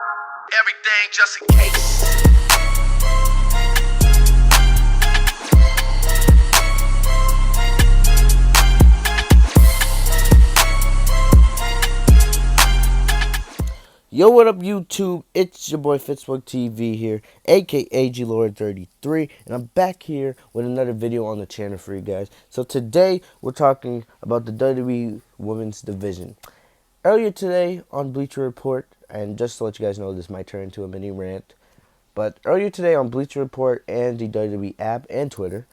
Everything just in case. Yo, what up, YouTube? It's your boy Fitzbook TV here, aka GLord33, and I'm back here with another video on the channel for you guys. So today we're talking about the WWE Women's Division. Earlier today on Bleacher Report, and just to let you guys know, this might turn into a mini rant, but earlier today on Bleacher Report and the WWE app and Twitter,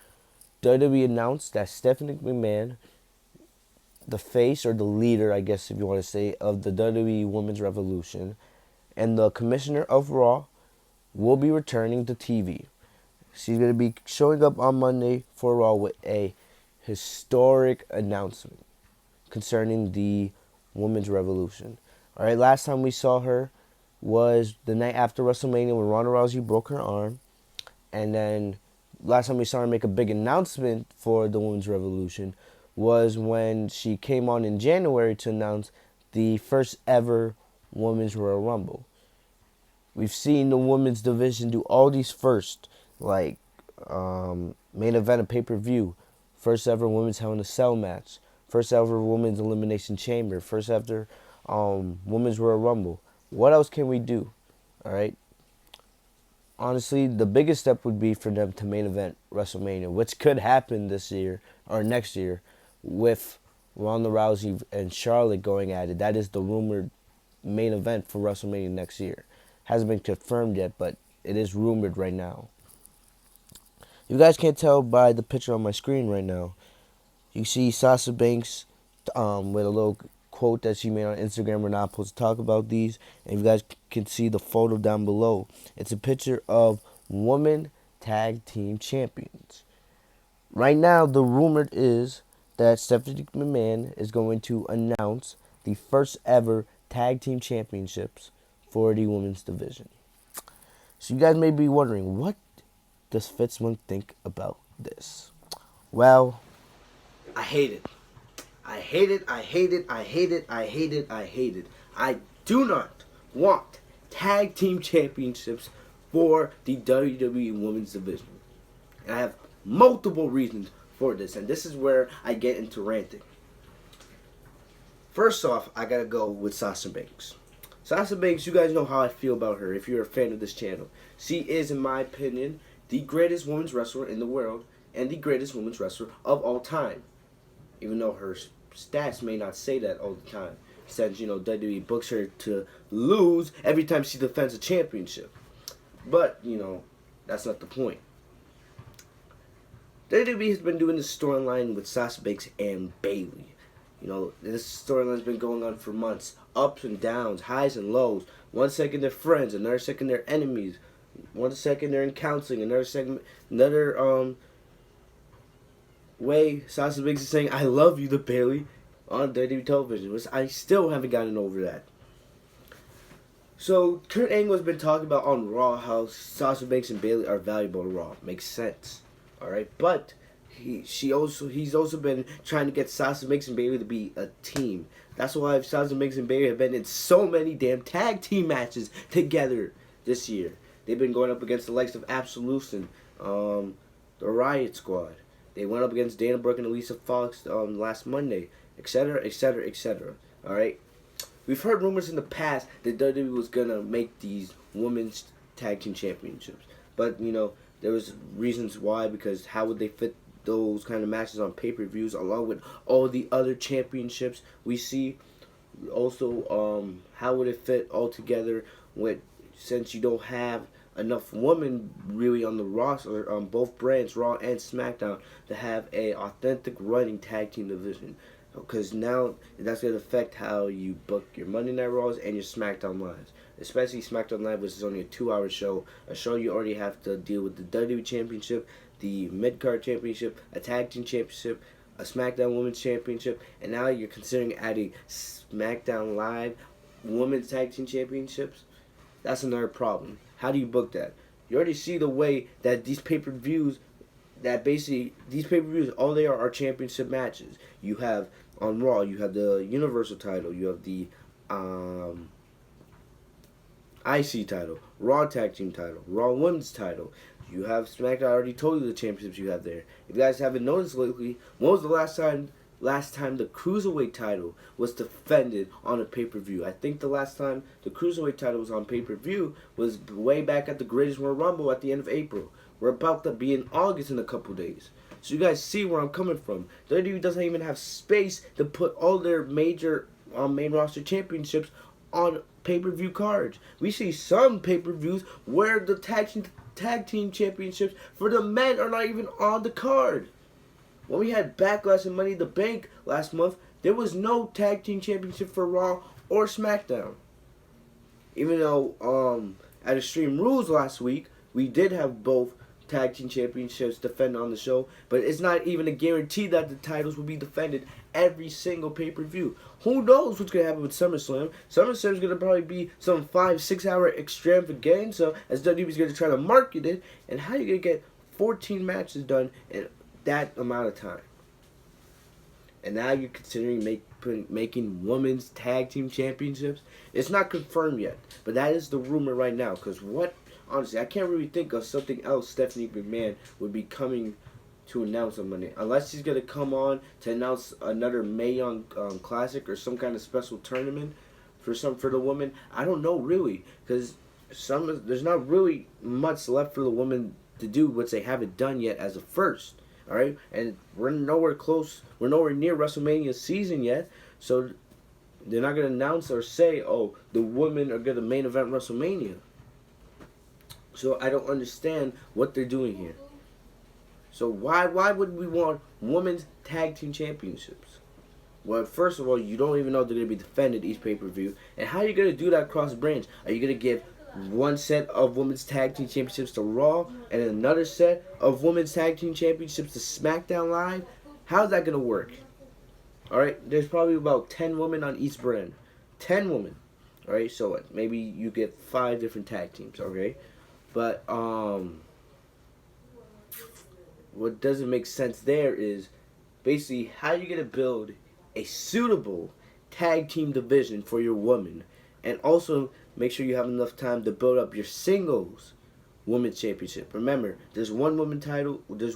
WWE announced that Stephanie McMahon, the face or the leader, I guess if you want to say, of the WWE Women's Revolution, and the commissioner of Raw will be returning to TV. She's going to be showing up on Monday for Raw with a historic announcement concerning the Women's Revolution. All right, last time we saw her was the night after WrestleMania when Ronda Rousey broke her arm, and then last time we saw her make a big announcement for the Women's Revolution was when she came on in January to announce the first ever Women's Royal Rumble. We've seen the women's division do all these first, like main event of pay-per-view, first ever women's Hell in a Cell match, first ever women's Elimination Chamber, first ever Women's Royal Rumble. What else can we do? All right. Honestly, the biggest step would be for them to main event WrestleMania, which could happen this year or next year with Ronda Rousey and Charlotte going at it. That is the rumored main event for WrestleMania next year. Hasn't been confirmed yet, but it is rumored right now. You guys can't tell by the picture on my screen right now. You see Sasha Banks with a little quote that she made on Instagram. We're not supposed to talk about these. And you guys can see the photo down below. It's a picture of women tag team champions. Right now, the rumor is that Stephanie McMahon is going to announce the first ever tag team championships for the women's division. So you guys may be wondering, what does Fitzman think about this? Well, I hate it. I hate it, I hate it, I hate it, I hate it, I hate it. I do not want tag team championships for the WWE Women's Division. And I have multiple reasons for this, and this is where I get into ranting. First off, I gotta go with Sasha Banks. Sasha Banks, you guys know how I feel about her if you're a fan of this channel. She is, in my opinion, the greatest women's wrestler in the world and the greatest women's wrestler of all time. Even though her stats may not say that all the time. Since, WWE books her to lose every time she defends a championship. But, that's not the point. WWE has been doing this storyline with Sasha Banks and Bayley. This storyline's been going on for months. Ups and downs, highs and lows. 1 second they're friends, another second they're enemies. 1 second they're in counseling, another way Sasha Banks is saying "I love you" to Bayley on WWE television, which I still haven't gotten over that. So Kurt Angle has been talking about on Raw how Sasha Banks and Bayley are valuable to Raw. Makes sense, all right. But he's also been trying to get Sasha Banks and Bayley to be a team. That's why Sasha Banks and Bayley have been in so many damn tag team matches together this year. They've been going up against the likes of Absolution, the Riot Squad. They went up against Dana Brooke and Alicia Fox last Monday, etc., etc., etc. All right. We've heard rumors in the past that WWE was gonna make these women's tag team championships, but there was reasons why, because how would they fit those kind of matches on pay-per-views along with all the other championships we see? Also, how would it fit all together since you don't have enough women really on the roster on both brands, Raw and SmackDown, to have a authentic running tag team division? Because now that's going to affect how you book your Monday Night Raws and your SmackDown Lives. Especially SmackDown Live, which is only a 2-hour show. A show you already have to deal with the WWE Championship, the Mid-Card Championship, a Tag Team Championship, a SmackDown Women's Championship, and now you're considering adding SmackDown Live Women's Tag Team Championships. That's another problem. How do you book that? You already see the way that these pay-per-views, all they are championship matches. You have, on Raw, you have the Universal title, you have the IC title, Raw Tag Team title, Raw Women's title. You have SmackDown. I already told you the championships you have there. If you guys haven't noticed lately, when was the last time the Cruiserweight title was defended on a pay-per-view? I think the last time the Cruiserweight title was on pay-per-view was way back at the Greatest Royal Rumble at the end of April. We're about to be in August in a couple days. So you guys see where I'm coming from. WWE doesn't even have space to put all their major main roster championships on pay-per-view cards. We see some pay-per-views where the tag team championships for the men are not even on the card. When we had Backlash and Money in the Bank last month, there was no tag team championship for Raw or SmackDown. Even though at Extreme Rules last week, we did have both tag team championships defended on the show, but it's not even a guarantee that the titles will be defended every single pay-per-view. Who knows what's going to happen with SummerSlam? SummerSlam is going to probably be some 5-6 hour extravaganza as WWE's going to try to market it. And how are you going to get 14 matches done in that amount of time? And now you're considering making women's tag team championships. It's not confirmed yet, but that is the rumor right now. Because honestly, I can't really think of something else Stephanie McMahon would be coming to announce on Monday. Unless she's going to come on to announce another Mae Young Classic or some kind of special tournament for the women. I don't know really, because there's not really much left for the women to do, which they haven't done yet as a first. All right, and we're nowhere close. We're nowhere near WrestleMania season yet, so they're not going to announce or say, "Oh, the women are going to main event WrestleMania." So I don't understand what they're doing here. So why would we want women's tag team championships? Well, first of all, you don't even know they're going to be defended each pay-per-view. And how are you going to do that cross branch? Are you going to give one set of women's tag team championships to Raw and another set of women's tag team championships to SmackDown Live? How's that going to work? All right, there's probably about 10 women on each brand. 10 women. All right, so maybe you get 5 different tag teams, okay? But what doesn't make sense there is basically how you're going to build a suitable tag team division for your woman, and also make sure you have enough time to build up your singles women's championship. Remember, there's one women's title on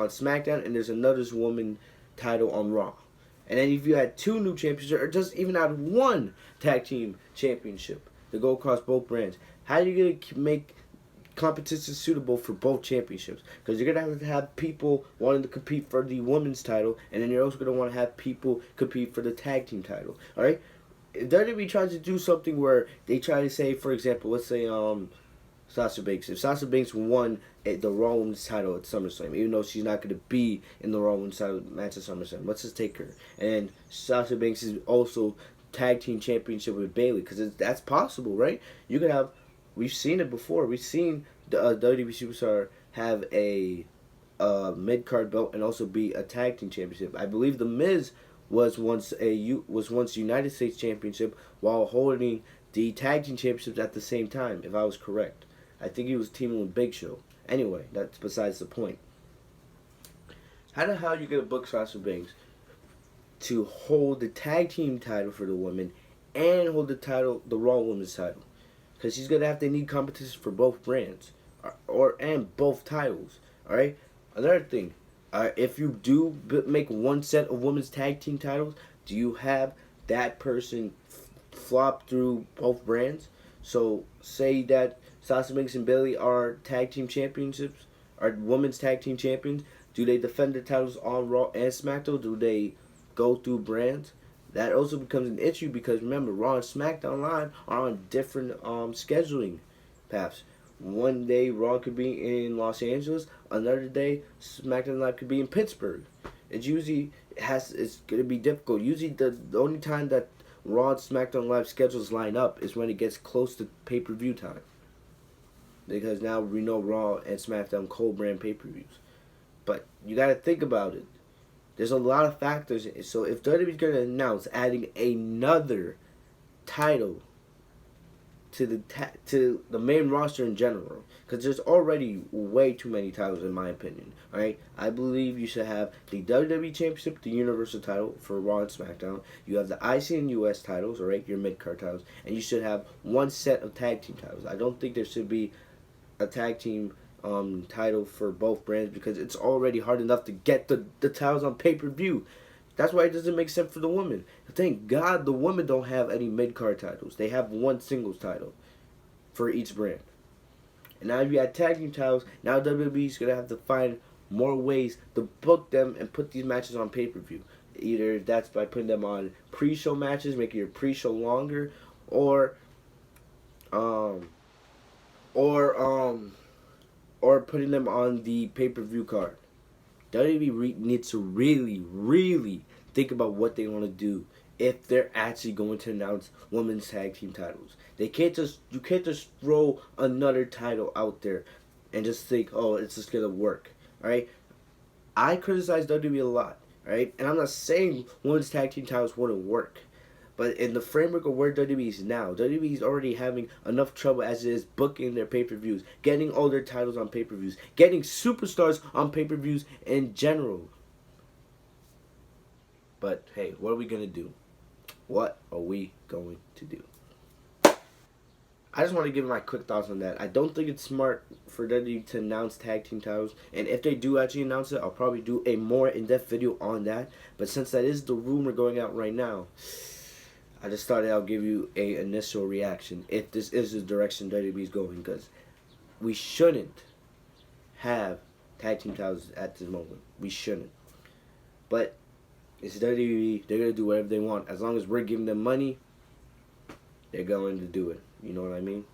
SmackDown, and there's another woman title on Raw. And then if you had 2 new championships, or just even add 1 tag team championship to go across both brands, how are you going to make competition suitable for both championships? Because you're going to have people wanting to compete for the women's title, and then you're also going to want to have people compete for the tag team title. All right? If WWE tries to do something where they try to say, for example, let's say Sasha Banks. If Sasha Banks won the Raw Women's title at SummerSlam, even though she's not going to be in the Raw Women's title match at SummerSlam, let's just take her. And Sasha Banks is also tag team championship with Bayley, because that's possible, right? You could have. We've seen it before. We've seen the WWE Superstar have a mid-card belt and also be a tag team championship. I believe The Miz was once United States Championship while holding the tag team championships at the same time, if I was correct. I think he was teaming with Big Show. Anyway, that's besides the point. How the hell are you going to book Sasha Banks to hold the tag team title for the women and hold the Raw Women's title? Because she's going to need competition for both brands and both titles. All right? Another thing, if you do make one set of women's tag team titles, do you have that person flop through both brands? So say that Sasha Banks and Bayley are tag team championships, are women's tag team champions. Do they defend the titles on Raw and SmackDown? Do they go through brands? That also becomes an issue because remember, Raw and SmackDown Live are on different scheduling paths. One day Raw could be in Los Angeles, another day SmackDown Live could be in Pittsburgh. It's going to be difficult. Usually the only time that Raw and SmackDown Live schedules line up is when it gets close to pay-per-view time. Because now we know Raw and SmackDown co-brand pay-per-views. But you got to think about it. There's a lot of factors. So if WWE's going to announce adding another title to the main roster in general, because there's already way too many titles in my opinion. All right, I believe you should have the WWE Championship, the Universal title for Raw and SmackDown. You have the IC and US titles, all right, your mid card titles, and you should have one set of tag team titles. I don't think there should be a tag team title for both brands, because it's already hard enough to get the titles on pay-per-view. That's why it doesn't make sense for the women. Thank God the women don't have any mid-card titles. They have one singles title for each brand. And now if you add tag team titles, now WWE's going to have to find more ways to book them and put these matches on pay-per-view. Either that's by putting them on pre-show matches, making your pre-show longer, or putting them on the pay-per-view card. WWE needs to really think about what they want to do if they're actually going to announce women's tag team titles. You can't just throw another title out there and just think, oh, it's just gonna work. Alright? I criticize WWE a lot, right? And I'm not saying women's tag team titles wouldn't work. But in the framework of where WWE is now, WWE is already having enough trouble as it is booking their pay-per-views, getting all their titles on pay-per-views, getting superstars on pay-per-views in general. But hey, what are we going to do? What are we going to do? I just want to give my quick thoughts on that. I don't think it's smart for WWE to announce tag team titles. And if they do actually announce it, I'll probably do a more in-depth video on that. But since that is the rumor going out right now, I just thought I'll give you a initial reaction if this is the direction WWE is going, because we shouldn't have tag team titles at this moment. We shouldn't. But it's WWE. They're going to do whatever they want. As long as we're giving them money, they're going to do it. You know what I mean?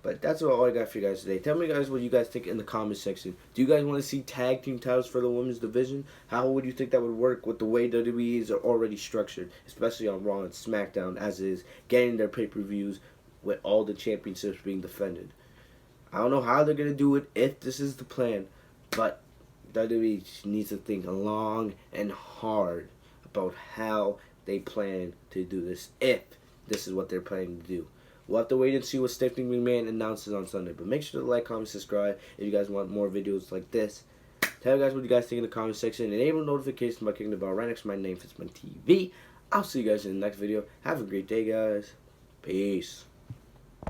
But that's all I got for you guys today. Tell me, guys, what you guys think in the comment section. Do you guys want to see tag team titles for the women's division? How would you think that would work with the way WWE's are already structured, especially on Raw and SmackDown, as is getting their pay-per-views with all the championships being defended? I don't know how they're going to do it if this is the plan, but WWE needs to think long and hard about how they plan to do this, if this is what they're planning to do. We'll have to wait and see what Stephanie McMahon announces on Sunday. But make sure to like, comment, subscribe if you guys want more videos like this. Tell you guys what you guys think in the comment section. Enable notifications by clicking the bell right next to my name, FitzMan TV. I'll see you guys in the next video. Have a great day, guys. Peace.